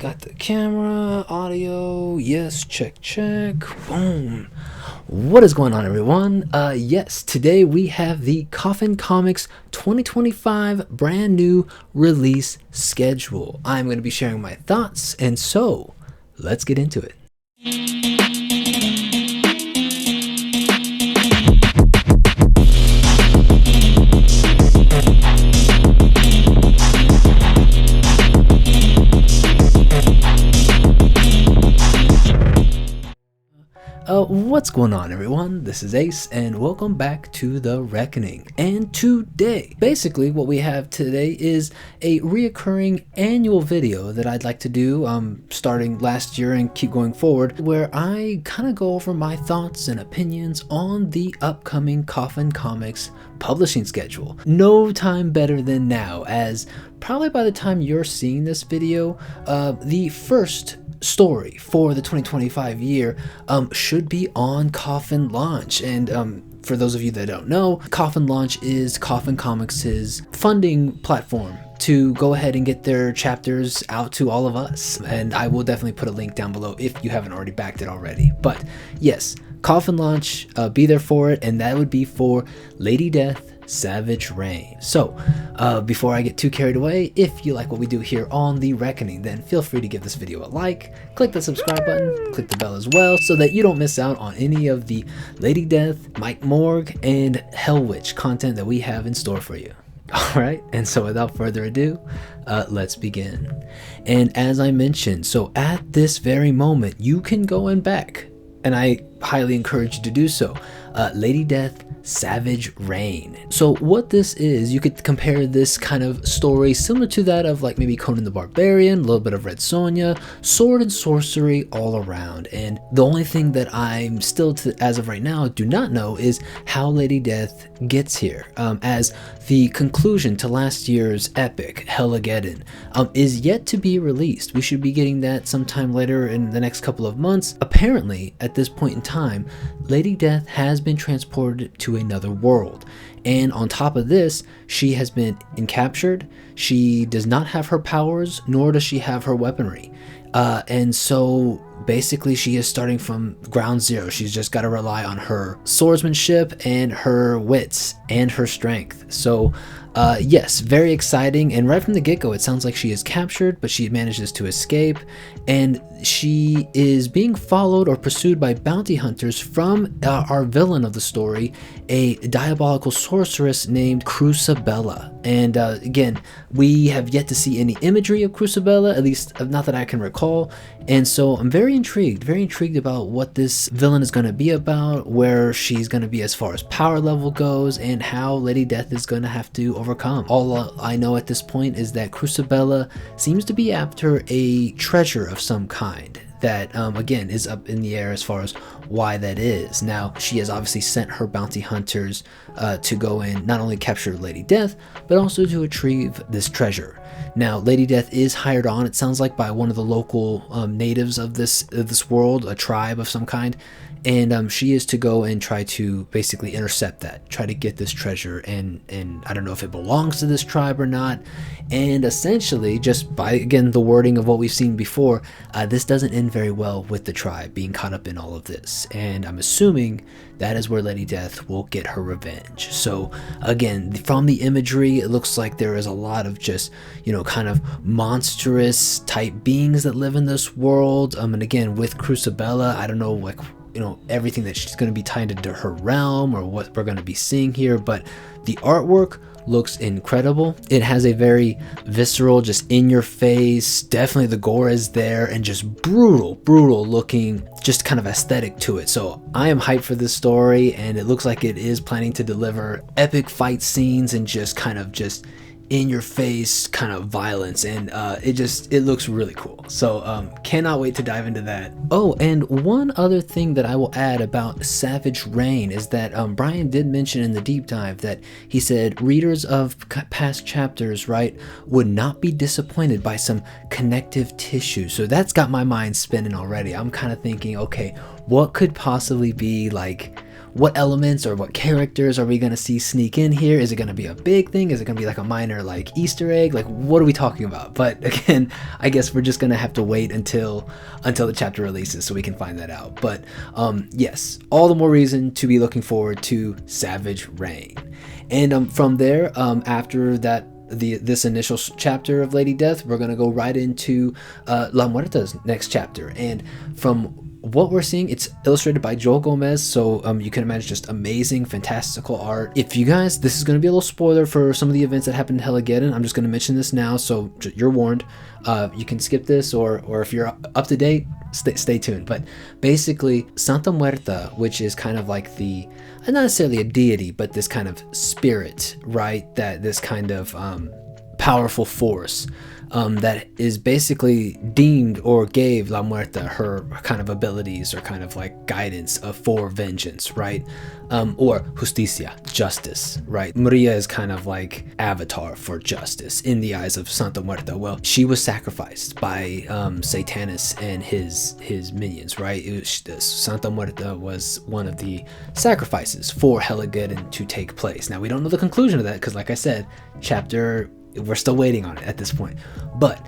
got the camera, audio, yes, check, boom. What is going on, everyone? Yes, today we have the Coffin Comics 2025 brand new release schedule. I'm going to be sharing my thoughts, and so let's get into it. What's going on, everyone? This is Ace, and welcome back to The Reckoning. And today, basically what we have today is a reoccurring annual video that I'd like to do starting last year and keep going forward, where I kind of go over my thoughts and opinions on the upcoming Coffin Comics publishing schedule. No time better than now, as probably by the time you're seeing this video, the first story for the 2025 year should be on Coffin launch. And for those of you that don't know, Coffin launch is Coffin Comics' funding platform to go ahead and get their chapters out to all of us, and I will definitely put a link down below if you haven't already backed it already. But yes, Coffin launch, be there for it, and that would be for Lady Death Savage Reign. So before I get too carried away, if you like what we do here on The Reckoning, then feel free to give this video a like, click the subscribe button, click the bell as well, so that you don't miss out on any of the Lady Death, Morg, and Hellwitch content that we have in store for you. Alright, and so without further ado, let's begin. And as I mentioned, so at this very moment, you can go and back, and I highly encourage you to do so, Lady Death Savage Reign. So what this is, you could compare this kind of story similar to that of like maybe Conan the Barbarian, a little bit of Red Sonja, sword and sorcery all around. And the only thing that I'm still, as of right now, do not know is how Lady Death gets here, as the conclusion to last year's epic, Hellageddon, is yet to be released. We should be getting that sometime later in the next couple of months. Apparently, at this point in time, Lady Death has been transported to another world, and on top of this, she has been captured. She does not have her powers, nor does she have her weaponry, and so basically she is starting from ground zero. She's just got to rely on her swordsmanship and her wits and her strength. So yes, very exciting. And right from the get-go, it sounds like she is captured, but she manages to escape, and she is being followed or pursued by bounty hunters from our villain of the story, a diabolical sorceress named Crucibella. And again, we have yet to see any imagery of Crucibella, at least not that I can recall. And so I'm very intrigued about what this villain is going to be about, where she's going to be as far as power level goes, and how Lady Death is going to have to overcome. All I know at this point is that Crucibella seems to be after a treasure of some kind that again is up in the air as far as why that is. Now, she has obviously sent her bounty hunters to go and not only capture Lady Death, but also to retrieve this treasure. Now, Lady Death is hired on, it sounds like, by one of the local natives of this world, a tribe of some kind, and she is to go and try to basically intercept that, try to get this treasure, and I don't know if it belongs to this tribe or not. And essentially, just by, again, the wording of what we've seen before, this doesn't end very well with the tribe being caught up in all of this, and I'm assuming that is where Lady Death will get her revenge. So again, from the imagery, it looks like there is a lot of just, you know, kind of monstrous type beings that live in this world, and again, with Crucibella, I don't know, like, you know, everything that she's going to be tied into her realm or what we're going to be seeing here, but the artwork looks incredible. It has a very visceral, just in your face, definitely the gore is there, and just brutal looking, just kind of aesthetic to it. So I am hyped for this story, and it looks like it is planning to deliver epic fight scenes and just kind of just in your face kind of violence, and it looks really cool. So cannot wait to dive into that. Oh, and one other thing that I will add about Savage Reign is that Brian did mention in the deep dive that he said readers of past chapters, right, would not be disappointed by some connective tissue. So that's got my mind spinning already. I'm kind of thinking, okay, what could possibly be like what elements or what characters are we going to see sneak in here? Is it going to be a big thing? Is it going to be like a minor like Easter egg? Like, what are we talking about? But again, I guess we're just going to have to wait until the chapter releases so we can find that out. But yes, all the more reason to be looking forward to Savage Reign. And from there, after that, this initial chapter of Lady Death, we're gonna go right into La Muerta's next chapter. And from what we're seeing, it's illustrated by Joel Gomez, so you can imagine just amazing, fantastical art. If you guys, this is going to be a little spoiler for some of the events that happened in Helgeddon. I'm just going to mention this now, so you're warned. You can skip this, or if you're up to date, stay tuned. But basically, Santa Muerta, which is kind of like the, not necessarily a deity, but this kind of spirit, right? That this kind of powerful force that is basically deemed or gave La Muerta her kind of abilities or kind of like guidance for vengeance, right? Or justicia, justice, right? Maria is kind of like avatar for justice in the eyes of Santa Muerta. Well, she was sacrificed by Satanis and his minions, right? Santa Muerta was one of the sacrifices for Helgeddon to take place. Now, we don't know the conclusion of that because, like I said, we're still waiting on it at this point. But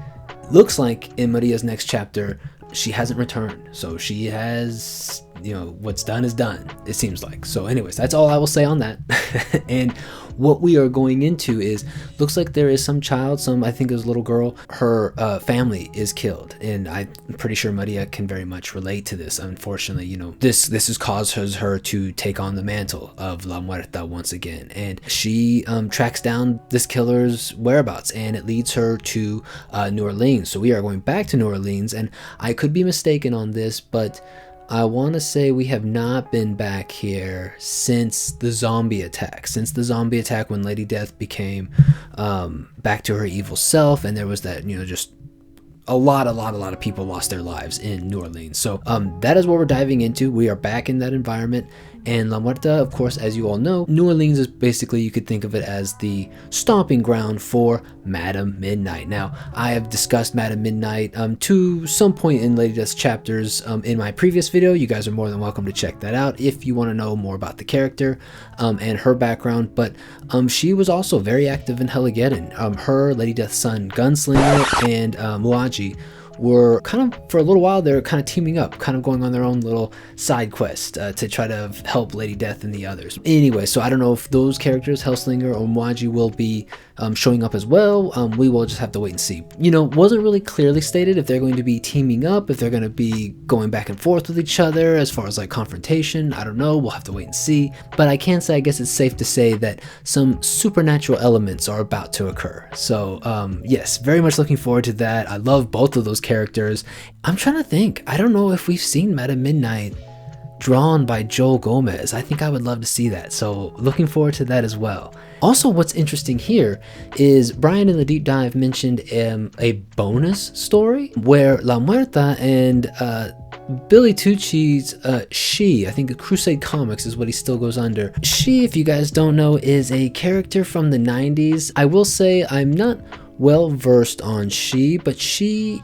looks like in Maria's next chapter, she hasn't returned. So she has, what's done is done, it seems like. So anyways, that's all I will say on that. And what we are going into is, looks like there is some child, I think it was a little girl, her family is killed. And I'm pretty sure Maria can very much relate to this. Unfortunately, this has caused her to take on the mantle of La Muerta once again. And she tracks down this killer's whereabouts, and it leads her to New Orleans. So we are going back to New Orleans, and I could be mistaken on this, but I want to say we have not been back here since the zombie attack. When Lady Death became back to her evil self, and there was that, just a lot of people lost their lives in New Orleans. So that is what we're diving into. We are back in that environment. And La Muerta, of course, as you all know, New Orleans is basically, you could think of it as the stomping ground for Madame Midnight. Now, I have discussed Madame Midnight to some point in Lady Death's chapters in my previous video. You guys are more than welcome to check that out if you want to know more about the character and her background. But she was also very active in Helgeddon. Her, Lady Death's son, Gunslinger, and Muaji were kind of, for a little while, they're kind of teaming up, kind of going on their own little side quest to try to help Lady Death and the others. Anyway, so I don't know if those characters, Hellslinger or Muaji, will be showing up as well. We will just have to wait and see. Wasn't really clearly stated if they're going to be teaming up, if they're going to be going back and forth with each other as far as like confrontation. I don't know. We'll have to wait and see. But I can say, I guess it's safe to say that some supernatural elements are about to occur. So yes, very much looking forward to that. I love both of those characters. I'm trying to think. I don't know if we've seen Madame Midnight drawn by Joel Gomez. I think I would love to see that. So looking forward to that as well. Also, what's interesting here is Brian in the deep dive mentioned a bonus story where La Muerta and Billy Tucci's She, I think the Crusade Comics is what he still goes under. She, if you guys don't know, is a character from the 90s. I will say I'm not well versed on She, but she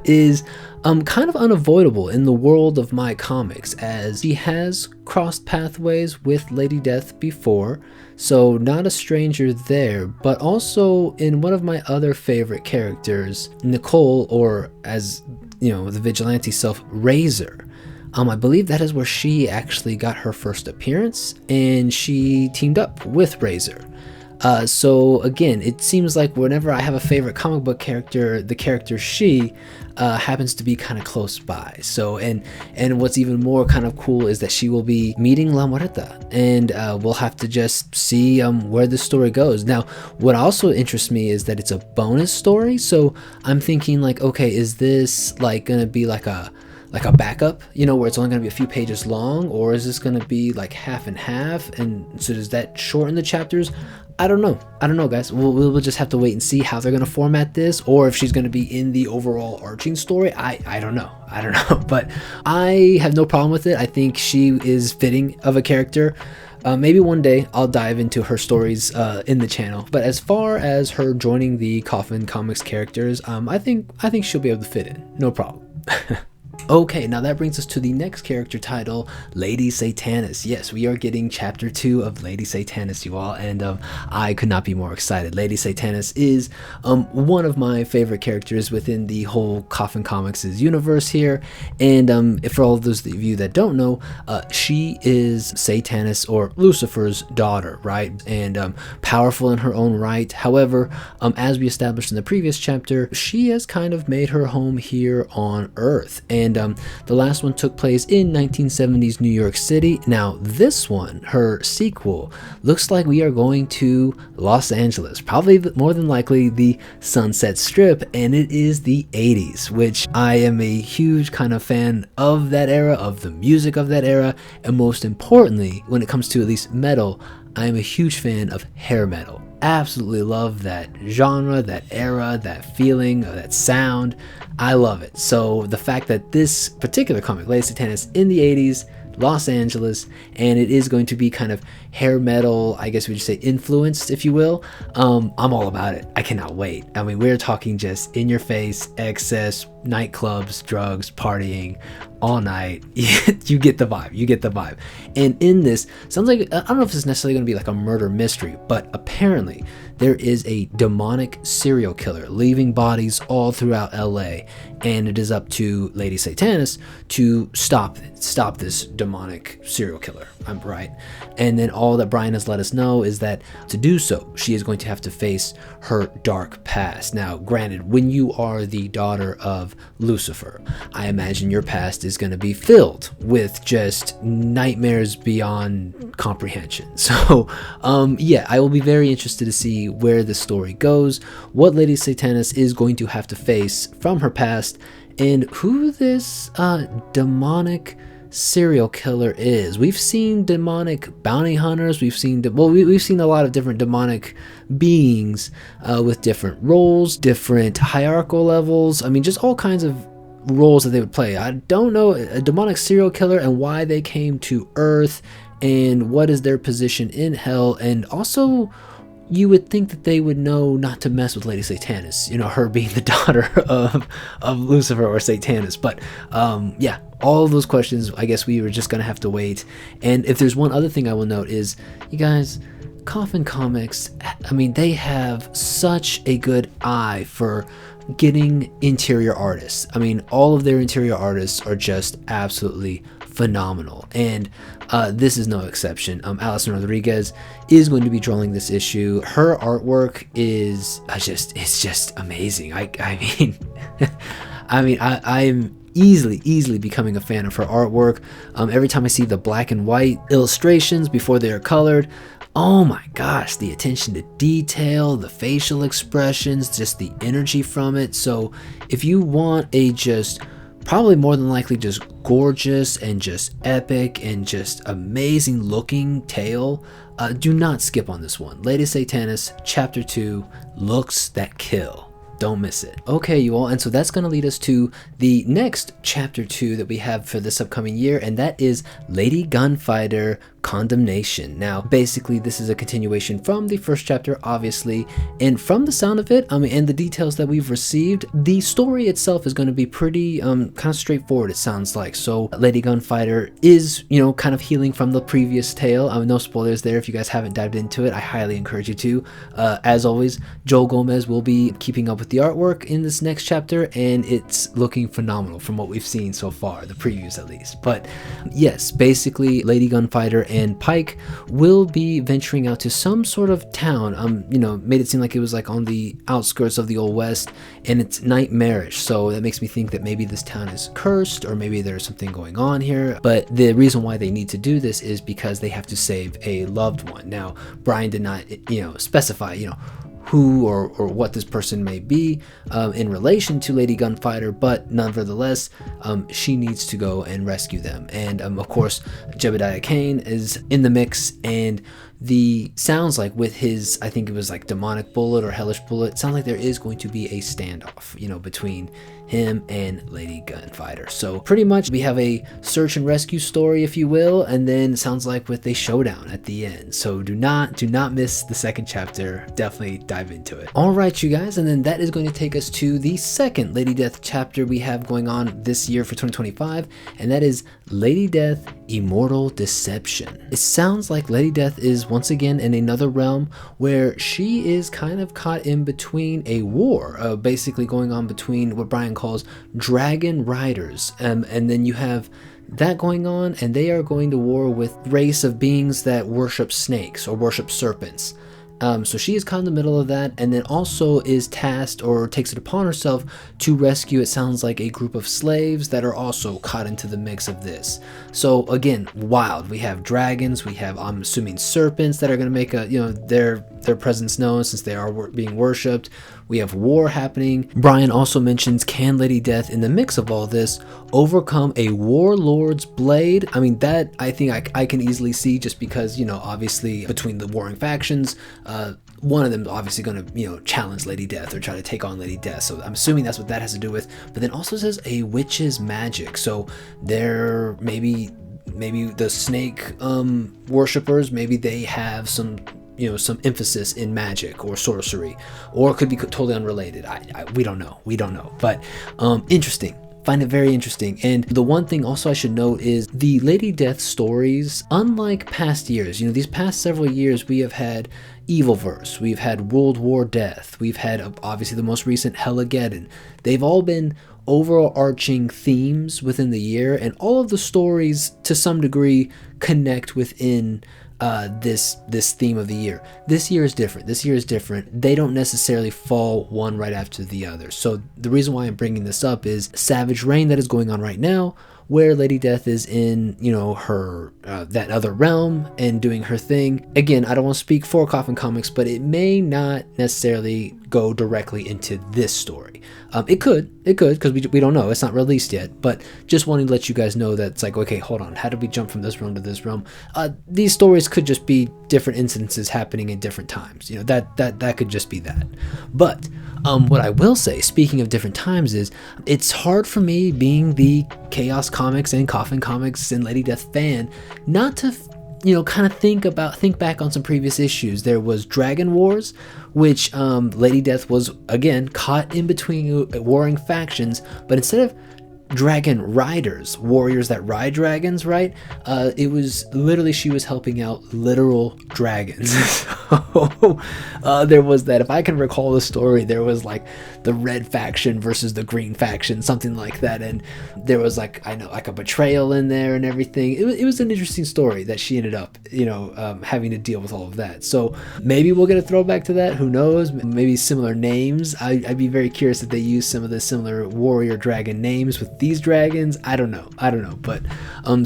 is kind of unavoidable in the world of my comics, as she has crossed pathways with Lady Death before, so not a stranger there. But also in one of my other favorite characters, Nicole, or as the vigilante self, Razor. I believe that is where she actually got her first appearance, and she teamed up with Razor. So again, it seems like whenever I have a favorite comic book character, the character She happens to be kind of close by. So and what's even more kind of cool is that she will be meeting La Muerta, and we'll have to just see where the story goes. Now, what also interests me is that it's a bonus story. So I'm thinking like, okay, is this like gonna be like a backup, where it's only going to be a few pages long, or is this going to be like half and half, and so does that shorten the chapters? I don't know, guys. We'll just have to wait and see how they're going to format this, or if she's going to be in the overall arching story. I don't know, but I have no problem with it. I think she is fitting of a character. Maybe one day I'll dive into her stories in the channel. But as far as her joining the Coffin Comics characters, I think she'll be able to fit in, no problem. Okay, now that brings us to the next character title, Lady Satanis. Yes, we are getting chapter 2 of Lady Satanis, you all, and I could not be more excited. Lady Satanis is one of my favorite characters within the whole Coffin Comics' universe here, and for all of those of you that don't know, she is Satanis, or Lucifer's daughter, right? And powerful in her own right. However, as we established in the previous chapter, she has kind of made her home here on Earth, and the last one took place in 1970s New York City. Now this one, her sequel, looks like we are going to Los Angeles, probably more than likely the Sunset Strip, and it is the 80s, which I am a huge kind of fan of that era, of the music of that era, and most importantly, when it comes to at least metal, I am a huge fan of hair metal. Absolutely love that genre, that era, that feeling, that sound. I love it. So the fact that this particular comic, Lady Satanis, in the 80s, Los Angeles, and it is going to be kind of hair metal, I guess we would say influenced, if you will. I'm all about it. I cannot wait. I mean, we're talking just in your face, excess, nightclubs, drugs, partying all night. You get the vibe. You get the vibe. And in this, sounds like, I don't know if it's necessarily going to be like a murder mystery, but apparently there is a demonic serial killer leaving bodies all throughout LA, and it is up to Lady Satanis to stop this demonic serial killer. I'm right. And then all that Brian has let us know is that to do so, she is going to have to face her dark past. Now, granted, when you are the daughter of Lucifer, I imagine your past is going to be filled with just nightmares beyond comprehension. So, yeah, I will be very interested to see where the story goes, what Lady Satanis is going to have to face from her past, and who this demonic serial killer is. We've seen demonic bounty hunters, we've seen a lot of different demonic beings with different roles, different hierarchical levels. I mean, just all kinds of roles that they would play. I don't know a demonic serial killer and why they came to Earth and what is their position in hell, and also you would think that they would know not to mess with Lady Satanis, you know, her being the daughter of Lucifer or Satanis. But yeah, all of those questions, I guess we were just gonna have to wait. And if there's one other thing I will note is, you guys, Coffin Comics, I mean, they have such a good eye for getting interior artists. I mean, all of their interior artists are just absolutely phenomenal, and this is no exception. Alison Rodriguez is going to be drawing this issue. Her artwork is just amazing. I mean, I'm easily becoming a fan of her artwork. Every time I see the black and white illustrations before they are colored, oh my gosh, the attention to detail, the facial expressions, just the energy from it. So if you want a just probably more than likely just gorgeous and just epic and just amazing looking tale, do not skip on this one. Lady Satanis Chapter 2, Looks That Kill. Don't miss it. Okay, you all, and so that's going to lead us to the next chapter 2 that we have for this upcoming year, and that is Lady Gunfighter Condemnation. Now, basically, this is a continuation from the first chapter, obviously, and from the sound of it, and the details that we've received, the story itself is going to be pretty kind of straightforward, it sounds like. So, Lady Gunfighter is, you know, kind of healing from the previous tale. No spoilers there. If you guys haven't dived into it, I highly encourage you to. As always, Joel Gomez will be keeping up with the artwork in this next chapter, and it's looking phenomenal from what we've seen so far, the previews at least. But yes, basically, Lady Gunfighter and Pike will be venturing out to some sort of town. You know, made it seem like it was like on the outskirts of the Old West, and it's nightmarish, so that makes me think that maybe this town is cursed, or maybe there's something going on here. But the reason why they need to do this is because they have to save a loved one. Now, Brian did not, you know, specify, you know, who or what this person may be in relation to Lady Gunfighter, but nevertheless, she needs to go and rescue them. And of course, Jebediah Kane is in the mix, and the sounds like with his, I think it was like demonic bullet or hellish bullet, it sounds like there is going to be a standoff, you know, between him and Lady Gunfighter. So pretty much we have a search and rescue story, if you will, and then it sounds like with a showdown at the end. So do not miss the second chapter. Definitely dive into it. All right, you guys, and then that is going to take us to the second Lady Death chapter we have going on this year for 2025, and that is Lady Death Immortal Deception. It sounds like Lady Death is once again in another realm where she is kind of caught in between a war, basically going on between what Brian calls dragon riders, and then you have that going on, and they are going to war with race of beings that worship snakes or worship serpents. So she is caught in the middle of that, and then also is tasked or takes it upon herself to rescue, it sounds like, a group of slaves that are also caught into the mix of this. So again, wild. We have dragons, we have, I'm assuming, serpents that are going to make a, you know, their presence known since they are being worshipped. We have war happening. Brian also mentions, can Lady Death in the mix of all this overcome a warlord's blade? I mean, that I think I can easily see, just because, you know, obviously between the warring factions, one of them is obviously going to, you know, challenge Lady Death or try to take on Lady Death. So I'm assuming that's what that has to do with. But then also says a witch's magic. So there maybe the snake worshippers, maybe they have some, you know, some emphasis in magic or sorcery, or it could be totally unrelated. We don't know, but interesting. Find it very interesting. And the one thing also I should note is the Lady Death stories, unlike past years, you know, these past several years we have had Evilverse, we've had World War Death, we've had obviously the most recent Hellageddon. They've all been overarching themes within the year, and all of the stories to some degree connect within this theme of the year. This year is different. They don't necessarily fall one right after the other. So the reason why I'm bringing this up is Savage Reign that is going on right now, where Lady Death is in, you know, her that other realm and doing her thing. Again, I don't want to speak for Coffin Comics, but it may not necessarily go directly into this story. It could, because we don't know. It's not released yet, but just wanting to let you guys know that it's like, okay, hold on, how did we jump from this realm to this realm? These stories could just be different incidences happening in different times. You know, that could just be that. But what I will say, speaking of different times, is it's hard for me, being the Chaos Comics and Coffin Comics and Lady Death fan, not to, you know, kind of think back on some previous issues. There was Dragon Wars, which Lady Death was, again, caught in between warring factions, but instead of dragon riders, warriors that ride dragons, right? It was literally, she was helping out literal dragons. So there was that. If I can recall the story, there was like the red faction versus the green faction, something like that, and there was like, I know, like a betrayal in there and everything. It was an interesting story that she ended up, you know, having to deal with all of that. So maybe we'll get a throwback to that. Who knows? Maybe similar names. I'd be very curious if they use some of the similar warrior dragon names with these dragons. I don't know, but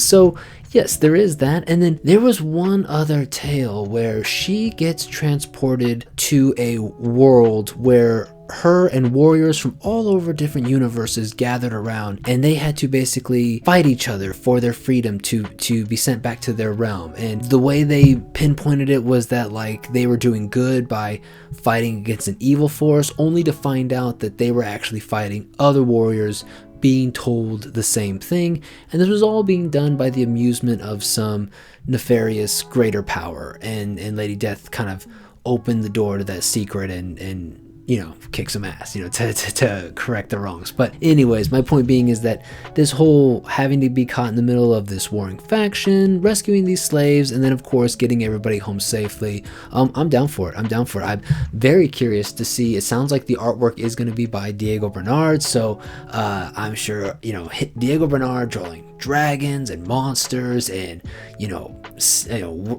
so yes, there is that. And then there was one other tale where she gets transported to a world where her and warriors from all over different universes gathered around, and they had to basically fight each other for their freedom to be sent back to their realm. And the way they pinpointed it was that, like, they were doing good by fighting against an evil force, only to find out that they were actually fighting other warriors being told the same thing, and this was all being done by the amusement of some nefarious greater power, and Lady Death kind of opened the door to that secret and you know, kick some ass, you know, to correct the wrongs. But anyways, my point being is that this whole having to be caught in the middle of this warring faction, rescuing these slaves, and then of course getting everybody home safely, I'm down for it. I'm very curious to see. It sounds like the artwork is going to be by Diego Bernard, so I'm sure, you know, Diego Bernard drawing dragons and monsters and, you know,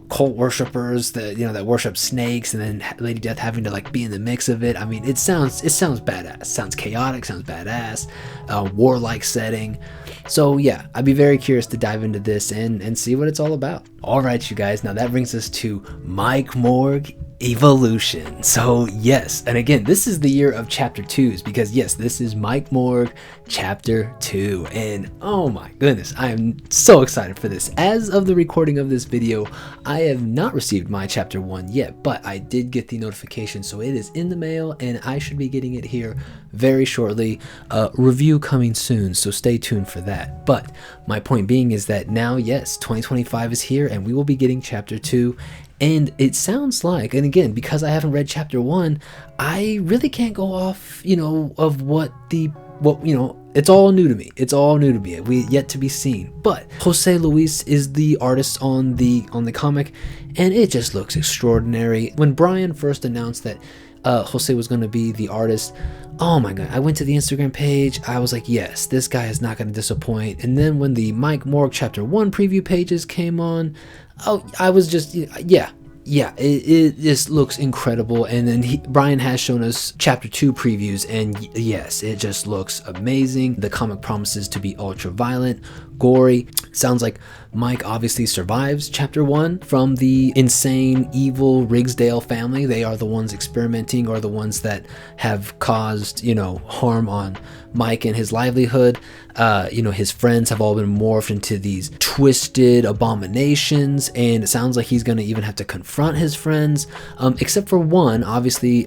cult worshippers that worship snakes, and then Lady Death having to like be in the mix of it. I mean, it sounds badass. Sounds chaotic. Sounds badass. Warlike setting. So yeah, I'd be very curious to dive into this and see what it's all about. All right, you guys. Now that brings us to Mike Morg Evolution. So yes, and again, this is the year of chapter 2s, because yes, this is Mike Morg chapter 2, and oh my goodness, I am so excited for this. As of the recording of this video, I have not received my chapter 1 yet, but I did get the notification, so it is in the mail and I should be getting it here very shortly. Review coming soon, so stay tuned for that. But my point being is that now, yes, 2025 is here and we will be getting chapter 2. And it sounds like, and again, because I haven't read chapter 1, I really can't go off, of what, it's all new to me. It's all new to me. We yet to be seen. But Jose Luis is the artist on the comic, and it just looks extraordinary. When Brian first announced that Jose was going to be the artist, oh my god, I went to the Instagram page, I was like, yes, this guy is not going to disappoint. And then when the Mike Morg chapter 1 preview pages came on, I was just, it just looks incredible. And then Brian has shown us chapter 2 previews, and yes, it just looks amazing. The comic promises to be ultra violent, gory. Sounds like Mike obviously survives chapter 1 from the insane, evil Rigsdale family. They are the ones experimenting, or the ones that have caused, harm on Mike and his livelihood. His friends have all been morphed into these twisted abominations, and it sounds like he's going to even have to confront his friends, except for one. Obviously,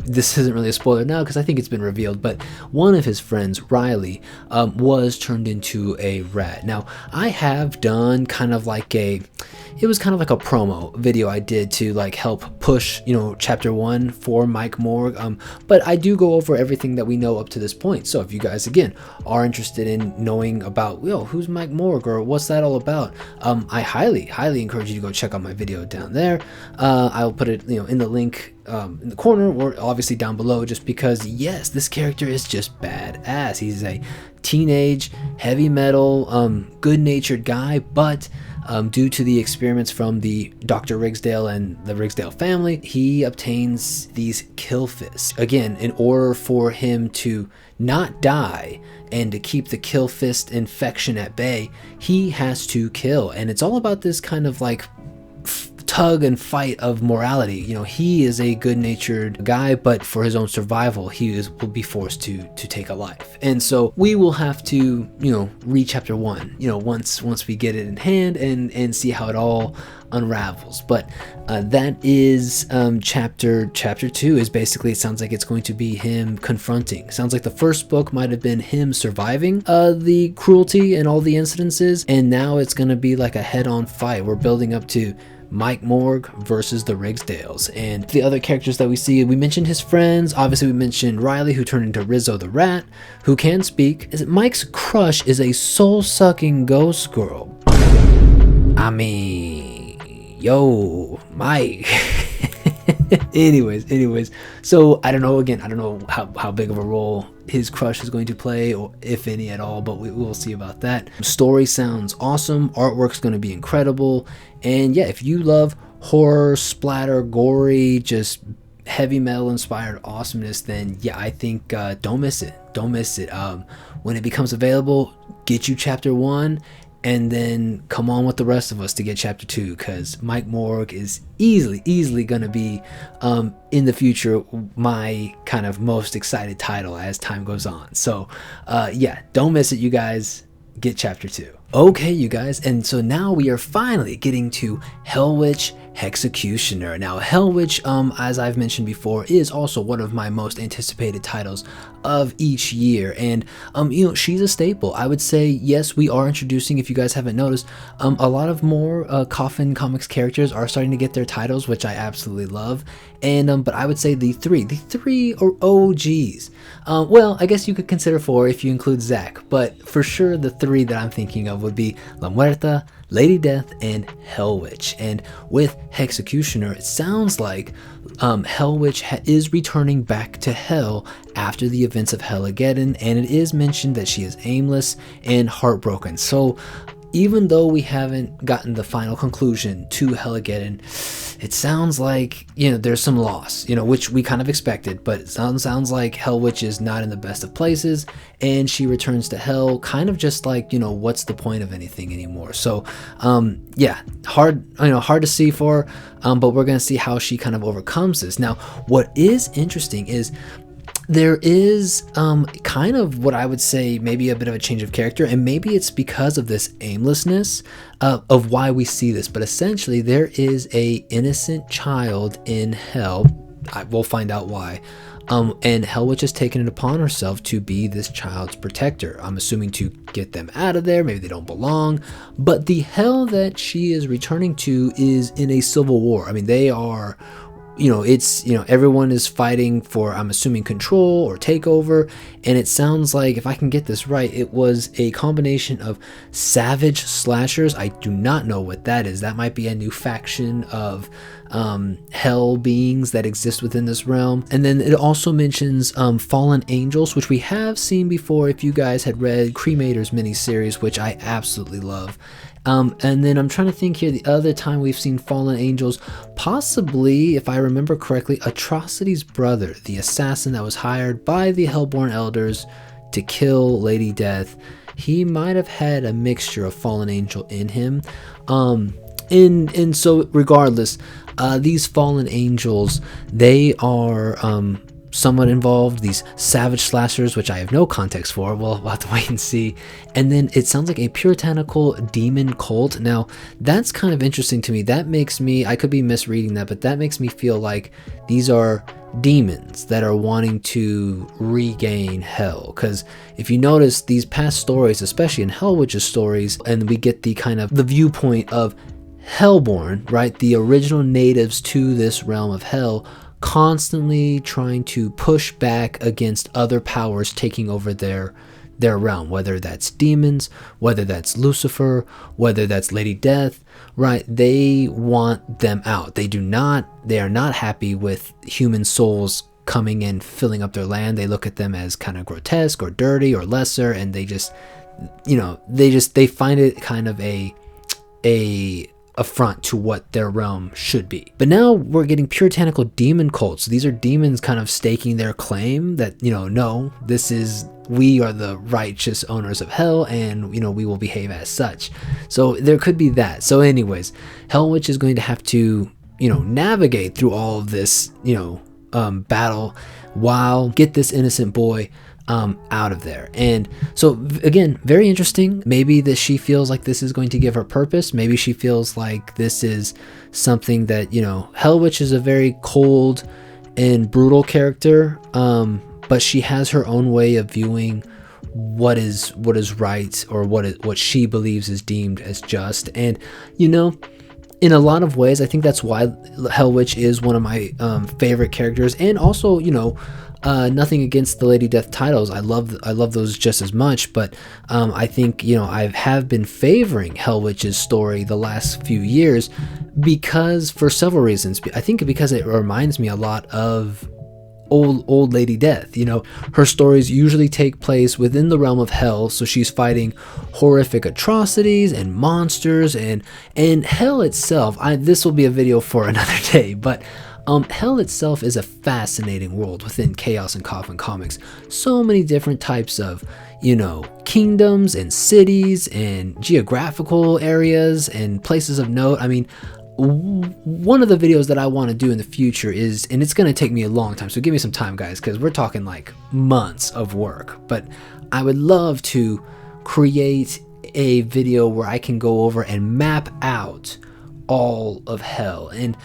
this isn't really a spoiler now because I think it's been revealed, but one of his friends, Riley, was turned into a rat. Now, I have done kind of like a promo video I did to help push, chapter 1 for Mike Morg, but I do go over everything that we know up to this point. So if you guys, again, are interested in knowing about, who's Mike Morg or what's that all about, I highly encourage you to go check out my video down there. I'll put it, in the link in the corner, or obviously down below, just because, yes, this character is just badass. He's a teenage heavy metal good-natured guy, but due to the experiments from the Dr. Rigsdale and the Rigsdale family, he obtains these kill fists. Again, in order for him to not die and to keep the kill fist infection at bay, he has to kill. And it's all about this kind of tug and fight of morality. He is a good-natured guy, but for his own survival, will be forced to take a life. And so we will have to, read chapter 1, once we get it in hand and see how it all unravels. But that is chapter 2 is basically, it sounds like it's going to be him confronting. Sounds like the first book might have been him surviving the cruelty and all the incidences, and now it's going to be like a head-on fight. We're building up to Mike Morg versus the Rigsdales. And the other characters that we see, we mentioned his friends. Obviously, we mentioned Riley, who turned into Rizzo the Rat, who can speak. Mike's crush is a soul-sucking ghost girl. I mean, yo, Mike. anyways, so I don't know how big of a role his crush is going to play, or if any at all, but we will see about that. Story sounds awesome, artwork's going to be incredible, and yeah, if you love horror, splatter, gory, just heavy metal inspired awesomeness, then yeah, I think don't miss it. When it becomes available, get you chapter 1, and then come on with the rest of us to get chapter 2, because Mike Morg is easily gonna be in the future my kind of most excited title as time goes on. So yeah, don't miss it, you guys. Get chapter 2. Okay, you guys, and so now we are finally getting to Hellwitch Hexecutioner. Now, Hellwitch, as I've mentioned before, is also one of my most anticipated titles of each year, and she's a staple. I would say, yes, we are introducing, if you guys haven't noticed, a lot of more Coffin Comics characters are starting to get their titles, which I absolutely love. And but I would say the three are OGs. Well, I guess you could consider 4 if you include Zach, but for sure the 3 that I'm thinking of would be La Muerta, Lady Death, and Hellwitch. And with Hexecutioner, it sounds like Hellwitch is returning back to Hell after the events of Hellageddon, and it is mentioned that she is aimless and heartbroken. So even though we haven't gotten the final conclusion to Helageddon, it sounds like, there's some loss, which we kind of expected, but it sounds like Hellwitch is not in the best of places, and she returns to hell kind of just like, what's the point of anything anymore? So, yeah, hard to see for her, but we're going to see how she kind of overcomes this. Now, what is interesting is there is kind of what I would say maybe a bit of a change of character, and maybe it's because of this aimlessness of why we see this, but essentially there is a innocent child in hell. We'll find out why. And Hellwitch has taken it upon herself to be this child's protector. I'm assuming to get them out of there. Maybe they don't belong. But the hell that she is returning to is in a civil war. I mean, they are... everyone is fighting for, I'm assuming, control or takeover, and it sounds like, if I can get this right, it was a combination of savage slashers. I do not know what that is. That might be a new faction of hell beings that exist within this realm. And then it also mentions fallen angels, which we have seen before if you guys had read Cremator's miniseries, which I absolutely love. And then I'm trying to think here, the other time we've seen fallen angels, possibly, if I remember correctly, Atrocity's brother, the assassin that was hired by the Hellborn Elders to kill Lady Death. He might have had a mixture of fallen angel in him. And so regardless, these fallen angels, they are somewhat involved, these savage slashers, which I have no context for. We'll have to wait and see. And then it sounds like a puritanical demon cult. Now, that's kind of interesting to me. That makes me, I could be misreading that, but that makes me feel like these are demons that are wanting to regain hell. Because if you notice these past stories, especially in Hellwitch's stories, and we get the kind of the viewpoint of Hellborn, right? The original natives to this realm of hell, constantly trying to push back against other powers taking over their realm, whether that's demons, whether that's Lucifer, whether that's Lady Death, right? They want them out. They are not happy with human souls coming in, filling up their land. They look at them as kind of grotesque or dirty or lesser, and they just, they find it kind of a affront to what their realm should be. But now we're getting puritanical demon cults. These are demons kind of staking their claim that, no, we are the righteous owners of hell, and, we will behave as such. So there could be that. So anyways, Hellwitch is going to have to, navigate through all of this, battle while get this innocent boy out of there. And so again, very interesting. Maybe that she feels like this is going to give her purpose. Maybe she feels like this is something that, Hellwitch is a very cold and brutal character, but she has her own way of viewing what is right, or what she believes is deemed as just. And in a lot of ways, I think that's why Hellwitch is one of my favorite characters. And also, nothing against the Lady Death titles. I love those just as much, but I think, I have been favoring Hellwitch's story the last few years because, for several reasons. I think because it reminds me a lot of old Lady Death. Her stories usually take place within the realm of hell, so she's fighting horrific atrocities and monsters and hell itself. This will be a video for another day, but hell itself is a fascinating world within Chaos and Coffin comics. So many different types of, kingdoms and cities and geographical areas and places of note. I mean, one of the videos that I want to do in the future is, and it's going to take me a long time, so give me some time, guys, because we're talking like months of work, but I would love to create a video where I can go over and map out all of hell. And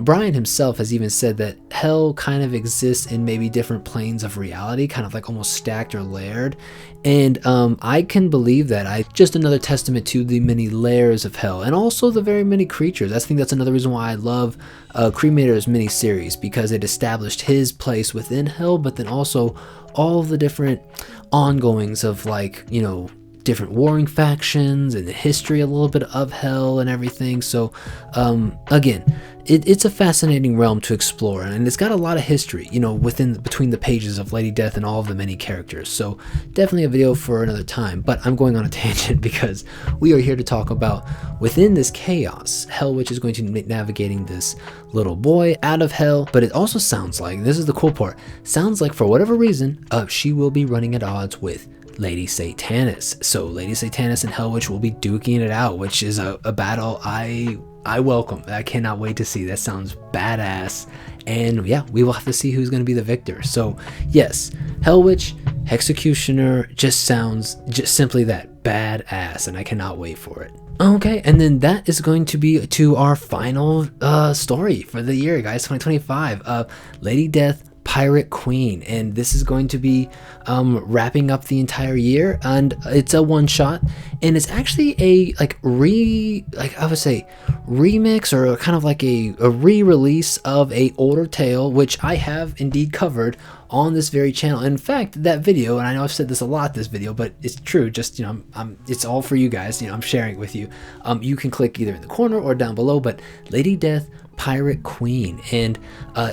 Brian himself has even said that hell kind of exists in maybe different planes of reality, kind of like almost stacked or layered. And I can believe that. Just another testament to the many layers of hell, and also the very many creatures. I think that's another reason why I love Cremator's miniseries, because it established his place within hell, but then also all the different ongoings of, like, different warring factions and the history, a little bit of hell and everything. So again, it's a fascinating realm to explore, and it's got a lot of history, you know, between the pages of Lady Death and all of the many characters. So definitely a video for another time, but I'm going on a tangent because we are here to talk about within this chaos, Hellwitch is going to be navigating this little boy out of hell. But it also sounds like, this is the cool part, sounds like for whatever reason, she will be running at odds with Lady Satanis. So Lady Satanis and Hellwitch will be duking it out, which is a battle I welcome. I cannot wait to see. That sounds badass. And yeah, we will have to see who's going to be the victor. So yes, Hellwitch, Executioner just sounds just simply that, badass, and I cannot wait for it. Okay, and then that is going to be to our final story for the year, guys, 2025. Lady Death, Pirate Queen, and this is going to be wrapping up the entire year, and it's a one-shot, and it's actually a I would say remix, or kind of like a re-release of a older tale, which I have indeed covered on this very channel. In fact, that video, and I know I've said this a lot this video, but it's true, just, you know, it's all for you guys, you know, I'm sharing it with you. You can click either in the corner or down below, but Lady Death, Pirate Queen, and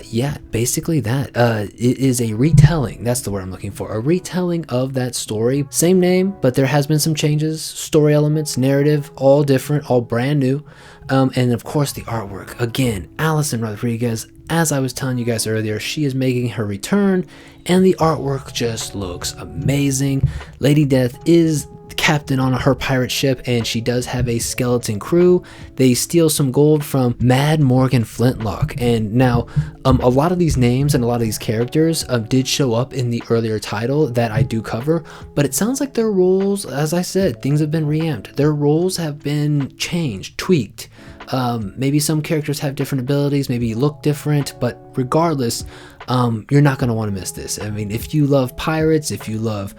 yeah, basically that it is a retelling. That's the word I'm looking for, a retelling of that story. Same name, but there has been some changes, story elements, narrative, all different, all brand new. And of course the artwork, again, Alison Rodriguez, as I was telling you guys earlier, she is making her return, and the artwork just looks amazing. Lady Death is captain on her pirate ship, and she does have a skeleton crew. They steal some gold from Mad Morgan Flintlock, and now a lot of these names and a lot of these characters did show up in the earlier title that I do cover, but it sounds like their roles, as I said, things have been reamped. Their roles have been changed, tweaked. Maybe some characters have different abilities, maybe look different, but regardless, you're not going to want to miss this. I mean, if you love pirates, if you love,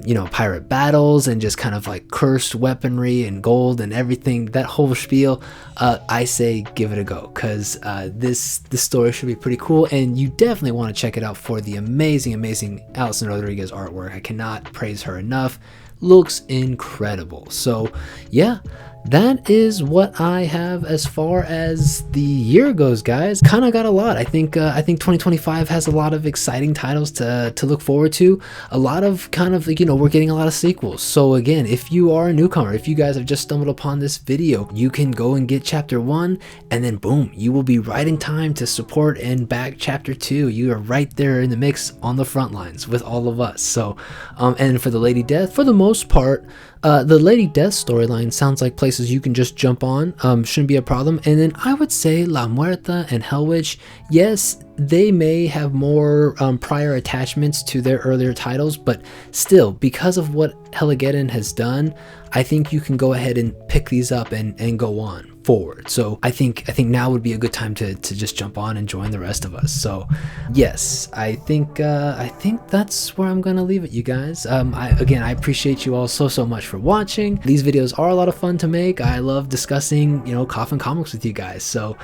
you know, pirate battles and just kind of like cursed weaponry and gold and everything, that whole spiel, I say give it a go, because this story should be pretty cool, and you definitely want to check it out for the amazing Alison Rodriguez artwork. I cannot praise her enough. Looks incredible. So yeah, that is what I have as far as the year goes, guys. Kind of got a lot. I think 2025 has a lot of exciting titles to look forward to. A lot of kind of, you know, we're getting a lot of sequels. So again, if you are a newcomer, if you guys have just stumbled upon this video, you can go and get chapter 1, and then boom, you will be right in time to support and back chapter 2. You are right there in the mix on the front lines with all of us. So and for the Lady Death, for the most part, the Lady Death storyline sounds like places you can just jump on, shouldn't be a problem. And then I would say La Muerta and Hellwitch, yes, they may have more prior attachments to their earlier titles, but still, because of what Helgeddon has done, I think you can go ahead and pick these up and go on forward. So I think now would be a good time to just jump on and join the rest of us. So yes, I think that's where I'm gonna leave it, you guys. Again, I appreciate you all so much for watching. These videos are a lot of fun to make. I love discussing, you know, Coffin comics with you guys. So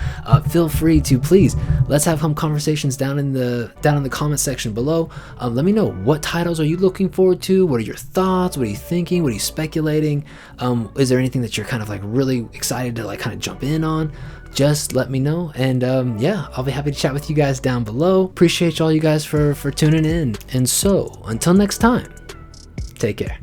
feel free to, please, let's have some conversations down in the comment section below. Let me know, what titles are you looking forward to? What are your thoughts? What are you thinking? What are you speculating? Is there anything that you're kind of like really excited to like kind of jump in on? Just let me know, and yeah, I'll be happy to chat with you guys down below. Appreciate all you guys for tuning in, and so until next time, take care.